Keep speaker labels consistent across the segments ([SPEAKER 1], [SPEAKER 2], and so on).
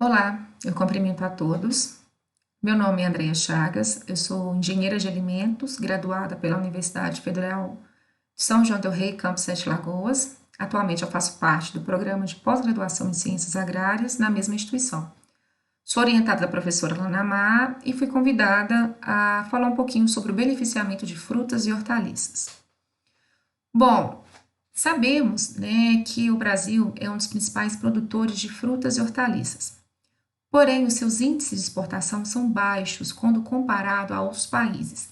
[SPEAKER 1] Olá, eu cumprimento a todos. Meu nome é Andreia Chagas, eu sou engenheira de alimentos, graduada pela Universidade Federal de São João del Rei, campus Sete Lagoas. Atualmente eu faço parte do programa de pós-graduação em Ciências Agrárias na mesma instituição. Sou orientada da professora Lana Mar e fui convidada a falar um pouquinho sobre o beneficiamento de frutas e hortaliças. Bom, sabemos, que o Brasil é um dos principais produtores de frutas e hortaliças. Porém, os seus índices de exportação são baixos quando comparado a outros países.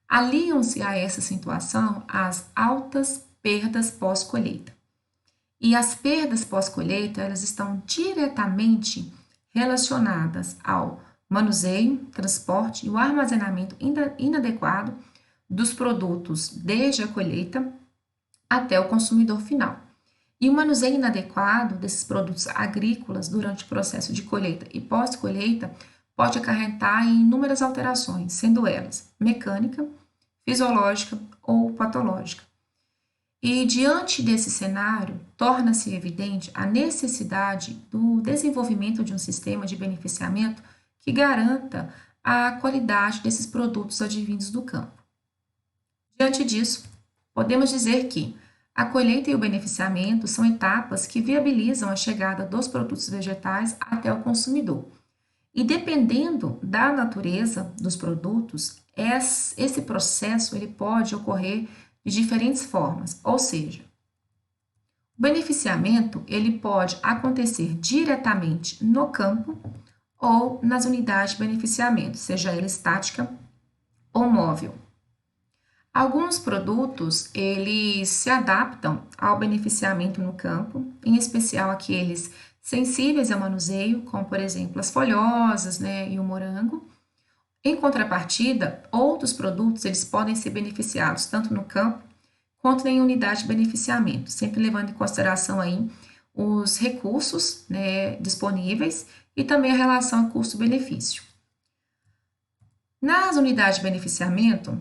[SPEAKER 1] Aliam-se a essa situação as altas perdas pós-colheita. E as perdas pós-colheita, elas estão diretamente relacionadas ao manuseio, transporte e o armazenamento inadequado dos produtos desde a colheita até o consumidor final. E o manuseio inadequado desses produtos agrícolas durante o processo de colheita e pós-colheita pode acarretar em inúmeras alterações, sendo elas mecânica, fisiológica ou patológica. E diante desse cenário, torna-se evidente a necessidade do desenvolvimento de um sistema de beneficiamento que garanta a qualidade desses produtos advindos do campo. Diante disso, podemos dizer que a colheita e o beneficiamento são etapas que viabilizam a chegada dos produtos vegetais até o consumidor. E dependendo da natureza dos produtos, esse processo ele pode ocorrer de diferentes formas, ou seja, o beneficiamento ele pode acontecer diretamente no campo ou nas unidades de beneficiamento, seja ela estática ou móvel. Alguns produtos, eles se adaptam ao beneficiamento no campo, em especial aqueles sensíveis ao manuseio, como por exemplo as folhosas, e o morango. Em contrapartida, outros produtos eles podem ser beneficiados tanto no campo quanto em unidade de beneficiamento, sempre levando em consideração aí os recursos, disponíveis e também a relação custo-benefício. Nas unidades de beneficiamento,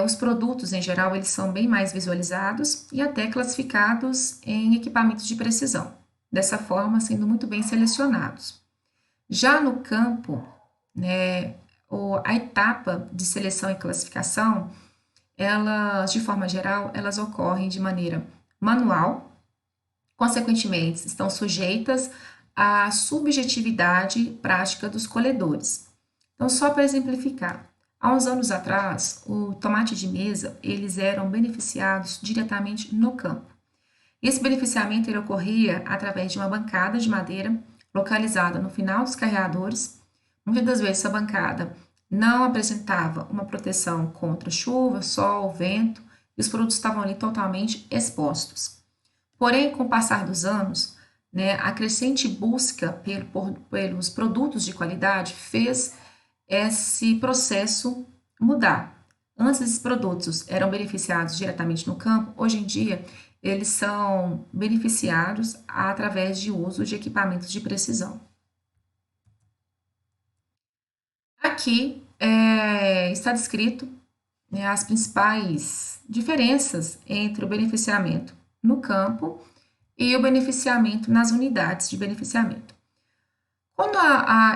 [SPEAKER 1] os produtos, em geral, eles são bem mais visualizados e até classificados em equipamentos de precisão, dessa forma sendo muito bem selecionados. Já no campo, a etapa de seleção e classificação, elas, de forma geral, elas ocorrem de maneira manual, consequentemente, estão sujeitas à subjetividade prática dos colhedores. Então, só para exemplificar, há uns anos atrás, o tomate de mesa, eles eram beneficiados diretamente no campo. Esse beneficiamento ele ocorria através de uma bancada de madeira localizada no final dos carreadores. Muitas das vezes essa bancada não apresentava uma proteção contra chuva, sol, vento, e os produtos estavam ali totalmente expostos. Porém, com o passar dos anos, a crescente busca pelos produtos de qualidade fez esse processo mudar. Antes esses produtos eram beneficiados diretamente no campo, hoje em dia eles são beneficiados através de uso de equipamentos de precisão. Aqui está descrito, as principais diferenças entre o beneficiamento no campo e o beneficiamento nas unidades de beneficiamento. Quando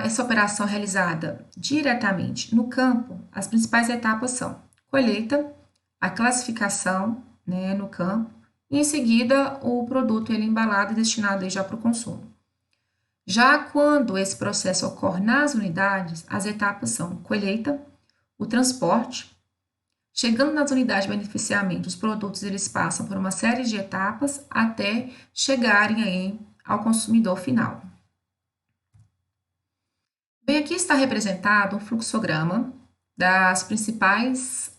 [SPEAKER 1] essa operação é realizada diretamente no campo, as principais etapas são colheita, a classificação, no campo, e em seguida o produto ele é embalado e destinado aí já para o consumo. Já quando esse processo ocorre nas unidades, as etapas são colheita, o transporte. Chegando nas unidades de beneficiamento, os produtos eles passam por uma série de etapas até chegarem aí ao consumidor final. Bem, aqui está representado um fluxograma das principais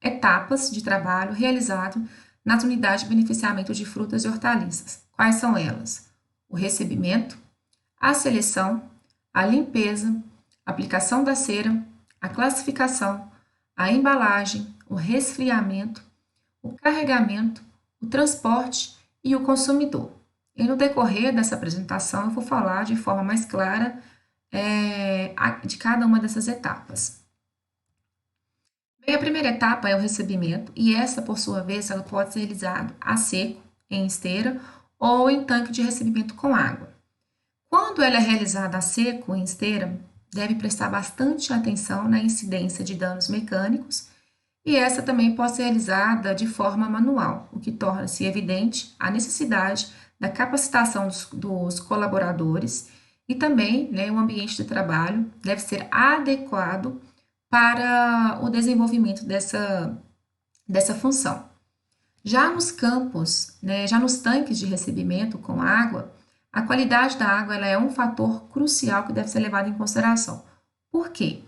[SPEAKER 1] etapas de trabalho realizado nas unidades de beneficiamento de frutas e hortaliças. Quais são elas? O recebimento, a seleção, a limpeza, a aplicação da cera, a classificação, a embalagem, o resfriamento, o carregamento, o transporte e o consumidor. E no decorrer dessa apresentação, eu vou falar de forma mais clara de cada uma dessas etapas. Bem, a primeira etapa é o recebimento, e essa, por sua vez, ela pode ser realizada a seco, em esteira, ou em tanque de recebimento com água. Quando ela é realizada a seco, em esteira, deve prestar bastante atenção na incidência de danos mecânicos e essa também pode ser realizada de forma manual, o que torna-se evidente a necessidade da capacitação dos colaboradores e também, né, o ambiente de trabalho deve ser adequado para o desenvolvimento dessa função. Já nos campos, né, já nos tanques de recebimento com água, a qualidade da água ela é um fator crucial que deve ser levado em consideração. Por quê?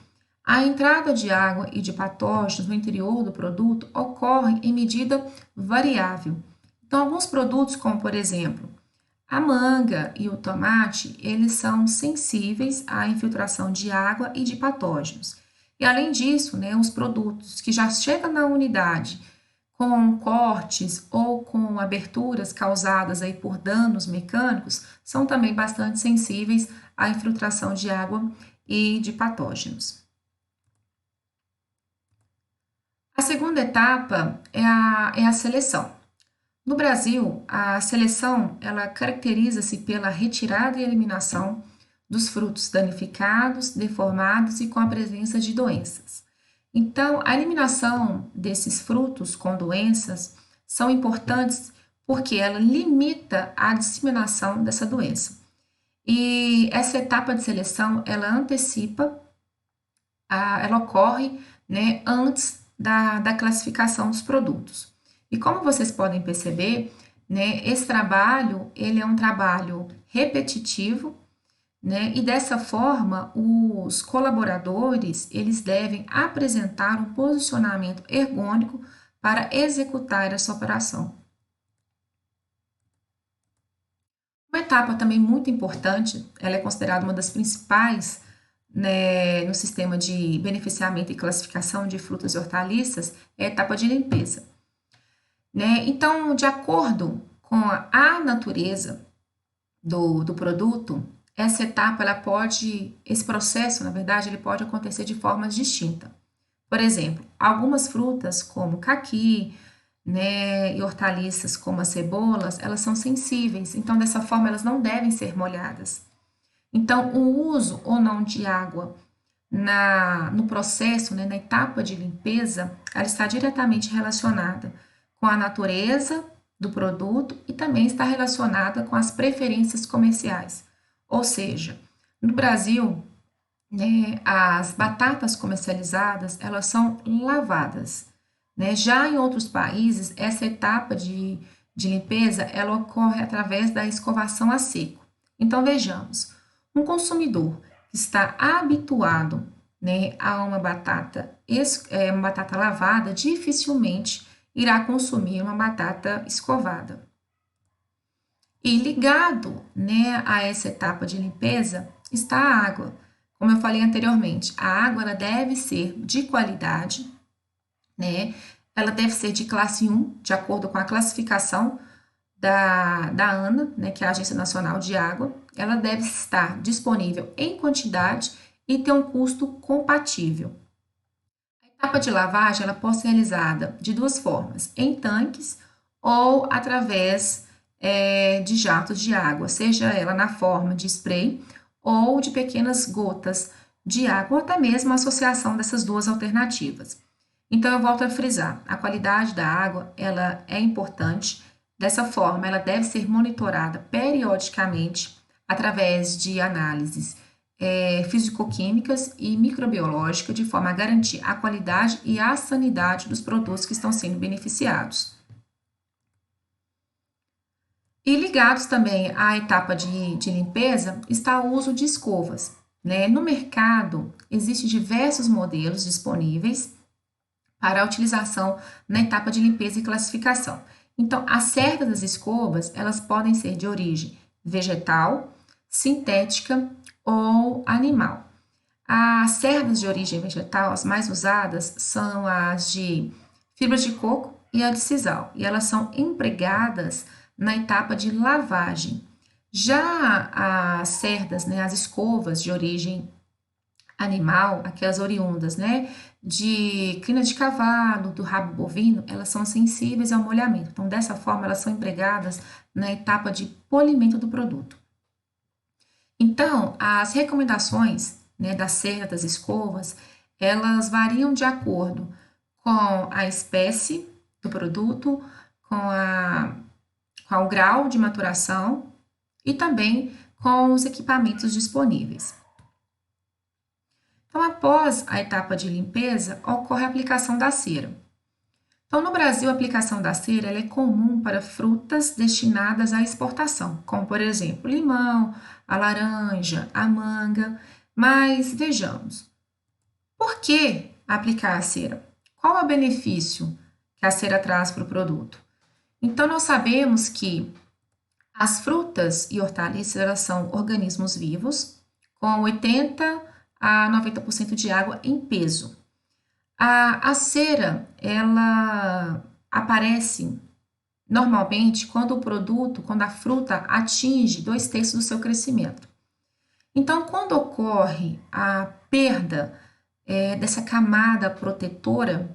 [SPEAKER 1] A entrada de água e de patógenos no interior do produto ocorre em medida variável. Então, alguns produtos, como por exemplo a manga e o tomate, eles são sensíveis à infiltração de água e de patógenos. E além disso, né, os produtos que já chegam na unidade com cortes ou com aberturas causadas aí por danos mecânicos são também bastante sensíveis à infiltração de água e de patógenos. A segunda etapa é a seleção. No Brasil, a seleção ela caracteriza-se pela retirada e eliminação dos frutos danificados, deformados e com a presença de doenças. Então, a eliminação desses frutos com doenças são importantes porque ela limita a disseminação dessa doença. E essa etapa de seleção, ela antecipa, ela ocorre, né, antes da classificação dos produtos. E como vocês podem perceber, né, esse trabalho, ele é um trabalho repetitivo, né, e dessa forma, os colaboradores, eles devem apresentar um posicionamento ergônico para executar essa operação. Uma etapa também muito importante, ela é considerada uma das principais, né, no sistema de beneficiamento e classificação de frutas e hortaliças, é a etapa de limpeza. Né? Então, de acordo com a natureza do produto, essa etapa, esse processo, na verdade, ele pode acontecer de formas distintas. Por exemplo, algumas frutas, como caqui, né, e hortaliças como as cebolas, elas são sensíveis, então dessa forma elas não devem ser molhadas. Então, o uso ou não de água no processo, né, na etapa de limpeza, ela está diretamente relacionada com a natureza do produto e também está relacionada com as preferências comerciais. Ou seja, no Brasil, né, as batatas comercializadas, elas são lavadas, né? Já em outros países, essa etapa de limpeza, ela ocorre através da escovação a seco. Então, vejamos, um consumidor que está habituado, né, a uma batata lavada, dificilmente irá consumir uma batata escovada. E ligado, né, a essa etapa de limpeza está a água. Como eu falei anteriormente, a água ela deve ser de qualidade, né? Ela deve ser de classe 1, de acordo com a classificação da ANA, né, que é a Agência Nacional de Água. Ela deve estar disponível em quantidade e ter um custo compatível. A etapa de lavagem ela pode ser realizada de duas formas, em tanques ou através de jatos de água, seja ela na forma de spray ou de pequenas gotas de água, ou até mesmo a associação dessas duas alternativas. Então, eu volto a frisar, a qualidade da água, ela é importante, dessa forma, ela deve ser monitorada periodicamente através de análises físico-químicas e microbiológicas, de forma a garantir a qualidade e a sanidade dos produtos que estão sendo beneficiados. E ligados também à etapa de limpeza está o uso de escovas, né? No mercado, existem diversos modelos disponíveis para a utilização na etapa de limpeza e classificação. Então, as cerdas das escovas, elas podem ser de origem vegetal, sintética ou animal. As cerdas de origem vegetal, as mais usadas, são as de fibra de coco e a de sisal, e elas são empregadas na etapa de lavagem. Já as cerdas, né, as escovas de origem animal, aquelas oriundas, né, de crina de cavalo, do rabo bovino, elas são sensíveis ao molhamento. Então, dessa forma, elas são empregadas na etapa de polimento do produto. Então, as recomendações, né, da cera das escovas, elas variam de acordo com a espécie do produto, com, a, com o grau de maturação e também com os equipamentos disponíveis. Então, após a etapa de limpeza, ocorre a aplicação da cera. Então, no Brasil, a aplicação da cera ela é comum para frutas destinadas à exportação, como, por exemplo, o limão, a laranja, a manga. Mas vejamos, por que aplicar a cera? Qual é o benefício que a cera traz para o produto? Então, nós sabemos que as frutas e hortaliças elas são organismos vivos, com 80 a 90% de água em peso. A cera, ela aparece normalmente quando o produto, quando a fruta atinge 2/3 do seu crescimento. Então, quando ocorre a perda dessa camada protetora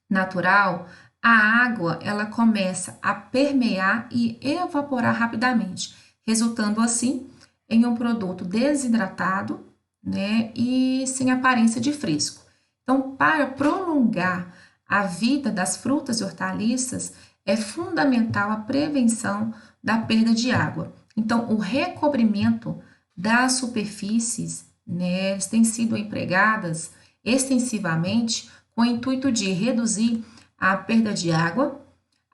[SPEAKER 1] natural, a água ela começa a permear e evaporar rapidamente, resultando assim em um produto desidratado, né, e sem aparência de fresco. Então, para prolongar a vida das frutas e hortaliças, é fundamental a prevenção da perda de água. Então, o recobrimento das superfícies, né, têm sido empregadas extensivamente com o intuito de reduzir a perda de água,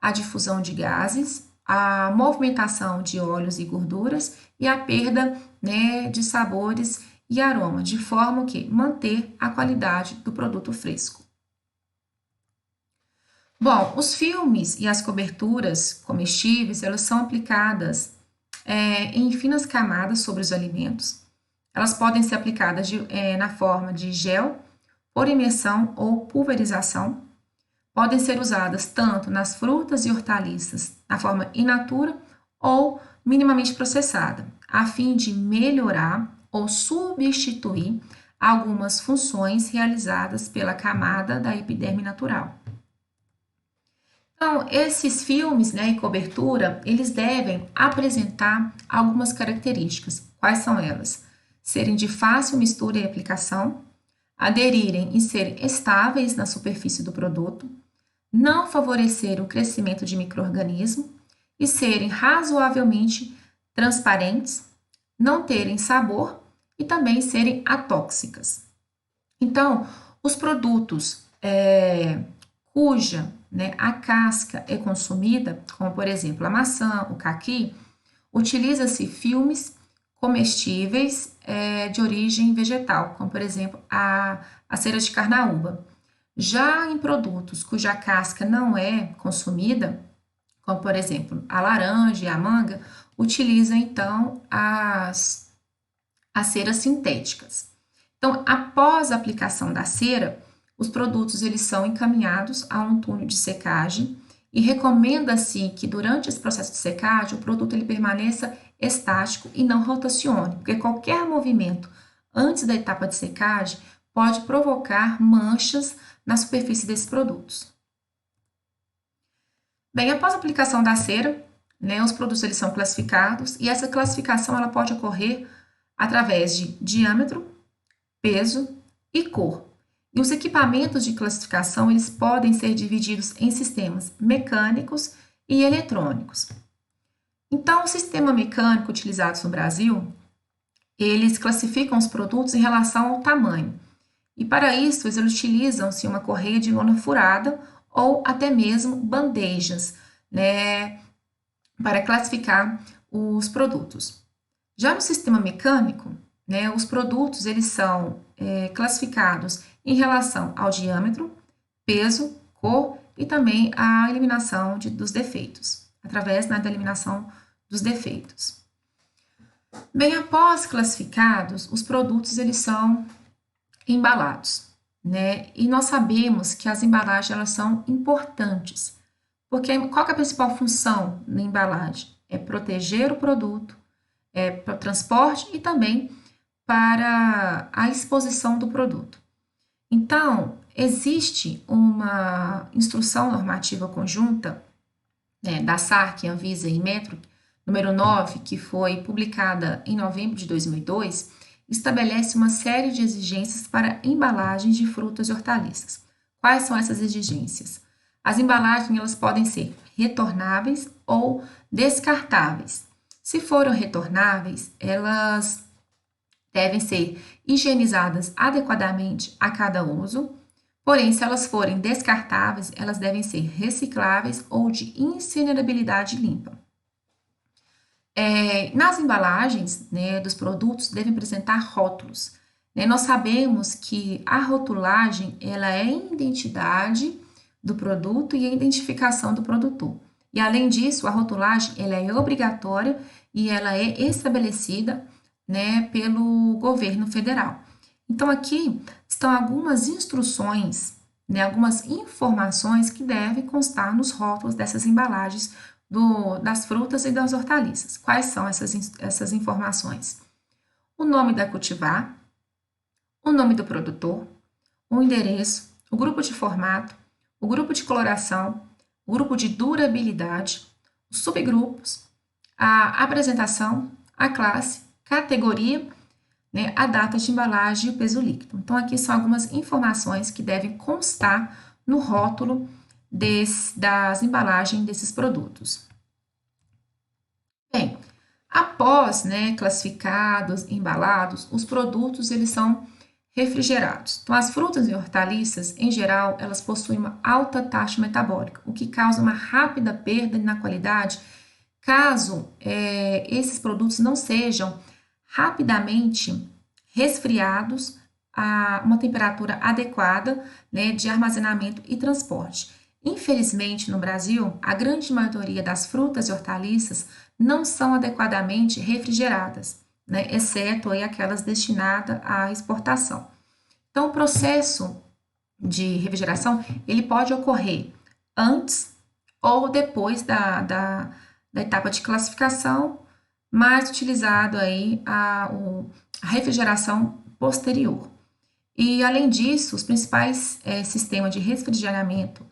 [SPEAKER 1] a difusão de gases, a movimentação de óleos e gorduras e a perda, né, de sabores e aroma, de forma que manter a qualidade do produto fresco. Bom, os filmes e as coberturas comestíveis, elas são aplicadas em finas camadas sobre os alimentos. Elas podem ser aplicadas na forma de gel, por imersão ou pulverização. Podem ser usadas tanto nas frutas e hortaliças na forma in natura ou minimamente processada, a fim de melhorar ou substituir algumas funções realizadas pela camada da epiderme natural. Então, esses filmes, né, e cobertura, eles devem apresentar algumas características. Quais são elas? Serem de fácil mistura e aplicação, aderirem e serem estáveis na superfície do produto, não favorecer o crescimento de micro-organismos e serem razoavelmente transparentes, não terem sabor e também serem atóxicas. Então, os produtos cuja, né, a casca é consumida, como por exemplo a maçã, o caqui, utiliza-se filmes comestíveis de origem vegetal, como por exemplo a cera de carnaúba. Já em produtos cuja casca não é consumida, como por exemplo a laranja e a manga, utiliza então as ceras sintéticas. Então, após a aplicação da cera, os produtos eles são encaminhados a um túnel de secagem e recomenda-se que durante esse processo de secagem o produto ele permaneça estático e não rotacione, porque qualquer movimento antes da etapa de secagem pode provocar manchas na superfície desses produtos. Bem, após a aplicação da cera, né, os produtos eles são classificados e essa classificação ela pode ocorrer através de diâmetro, peso e cor. E os equipamentos de classificação eles podem ser divididos em sistemas mecânicos e eletrônicos. Então, o sistema mecânico utilizado no Brasil, eles classificam os produtos em relação ao tamanho. E para isso, eles utilizam-se uma correia de lona furada ou até mesmo bandejas, né, para classificar os produtos. Já no sistema mecânico, né, os produtos eles são classificados em relação ao diâmetro, peso, cor e também a eliminação dos defeitos, através, né, da eliminação dos defeitos. Bem, após classificados, os produtos eles são embalados, né? E nós sabemos que as embalagens elas são importantes, porque qual que é a principal função na embalagem? É proteger o produto, para o transporte e também para a exposição do produto. Então, existe uma instrução normativa conjunta, né, da SARC, Anvisa e Metro, número 9, que foi publicada em novembro de 2002, estabelece uma série de exigências para embalagens de frutas e hortaliças. Quais são essas exigências? As embalagens elas podem ser retornáveis ou descartáveis. Se forem retornáveis, elas devem ser higienizadas adequadamente a cada uso. Porém, se elas forem descartáveis, elas devem ser recicláveis ou de incinerabilidade limpa. Nas embalagens, né, dos produtos devem apresentar rótulos. Né? Nós sabemos que a rotulagem ela é a identidade do produto e a identificação do produtor. E além disso, a rotulagem ela é obrigatória e ela é estabelecida, né, pelo governo federal. Então aqui estão algumas instruções, né, algumas informações que devem constar nos rótulos dessas embalagens das frutas e das hortaliças. Quais são essas informações? O nome da cultivar, o nome do produtor, o endereço, o grupo de formato, o grupo de coloração, o grupo de durabilidade, os subgrupos, a apresentação, a classe, categoria, né, a data de embalagem e o peso líquido. Então, aqui são algumas informações que devem constar no rótulo das embalagens desses produtos. Bem, após, né, classificados, embalados, os produtos eles são refrigerados. Então, as frutas e hortaliças, em geral, elas possuem uma alta taxa metabólica, o que causa uma rápida perda na qualidade, caso esses produtos não sejam rapidamente resfriados a uma temperatura adequada, né, de armazenamento e transporte. Infelizmente, no Brasil, a grande maioria das frutas e hortaliças não são adequadamente refrigeradas, né, exceto aí aquelas destinadas à exportação. Então, o processo de refrigeração ele pode ocorrer antes ou depois da etapa de classificação, mas utilizado aí a refrigeração posterior. E, além disso, os principais sistemas de refrigeramento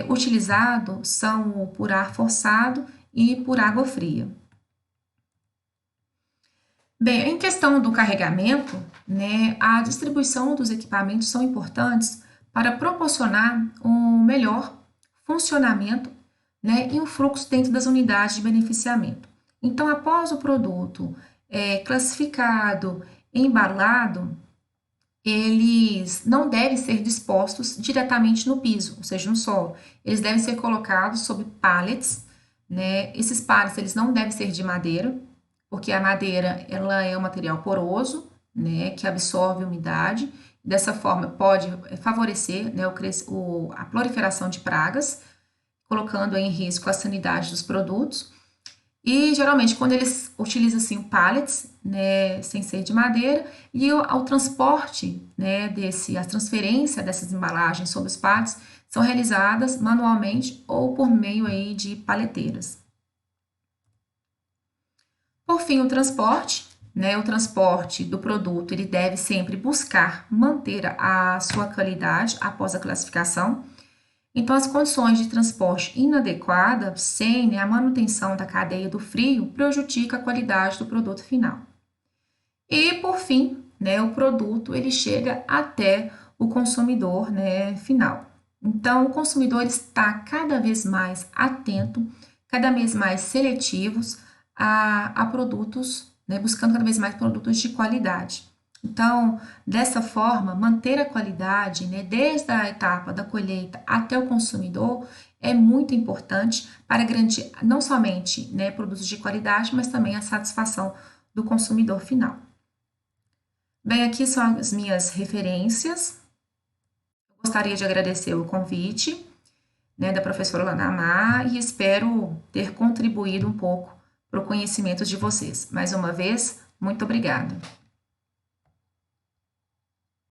[SPEAKER 1] utilizados são o por ar forçado e por água fria. Bem, em questão do carregamento, né, a distribuição dos equipamentos são importantes para proporcionar um melhor funcionamento, né, e um fluxo dentro das unidades de beneficiamento. Então, após o produto classificado, embalado, eles não devem ser dispostos diretamente no piso, ou seja, no solo. Eles devem ser colocados sobre pallets, né? Esses pallets eles não devem ser de madeira, porque a madeira ela é um material poroso, né, que absorve umidade. Dessa forma, pode favorecer, né, a proliferação de pragas, colocando em risco a sanidade dos produtos. E geralmente quando eles utilizam assim pallets, né, sem ser de madeira, e ao transporte, né, a transferência dessas embalagens sobre os pallets são realizadas manualmente ou por meio aí de paleteiras. Por fim, o transporte, né, o transporte do produto, ele deve sempre buscar manter a sua qualidade após a classificação. Então, as condições de transporte inadequadas, sem, né, a manutenção da cadeia do frio, prejudica a qualidade do produto final. E, por fim, né, o produto ele chega até o consumidor, né, final. Então, o consumidor está cada vez mais atento, cada vez mais seletivos a produtos, né, buscando cada vez mais produtos de qualidade. Então, dessa forma, manter a qualidade, né, desde a etapa da colheita até o consumidor é muito importante para garantir não somente, né, produtos de qualidade, mas também a satisfação do consumidor final. Bem, aqui são as minhas referências. Eu gostaria de agradecer o convite, né, da professora Lanamar e espero ter contribuído um pouco para o conhecimento de vocês. Mais uma vez, muito obrigada.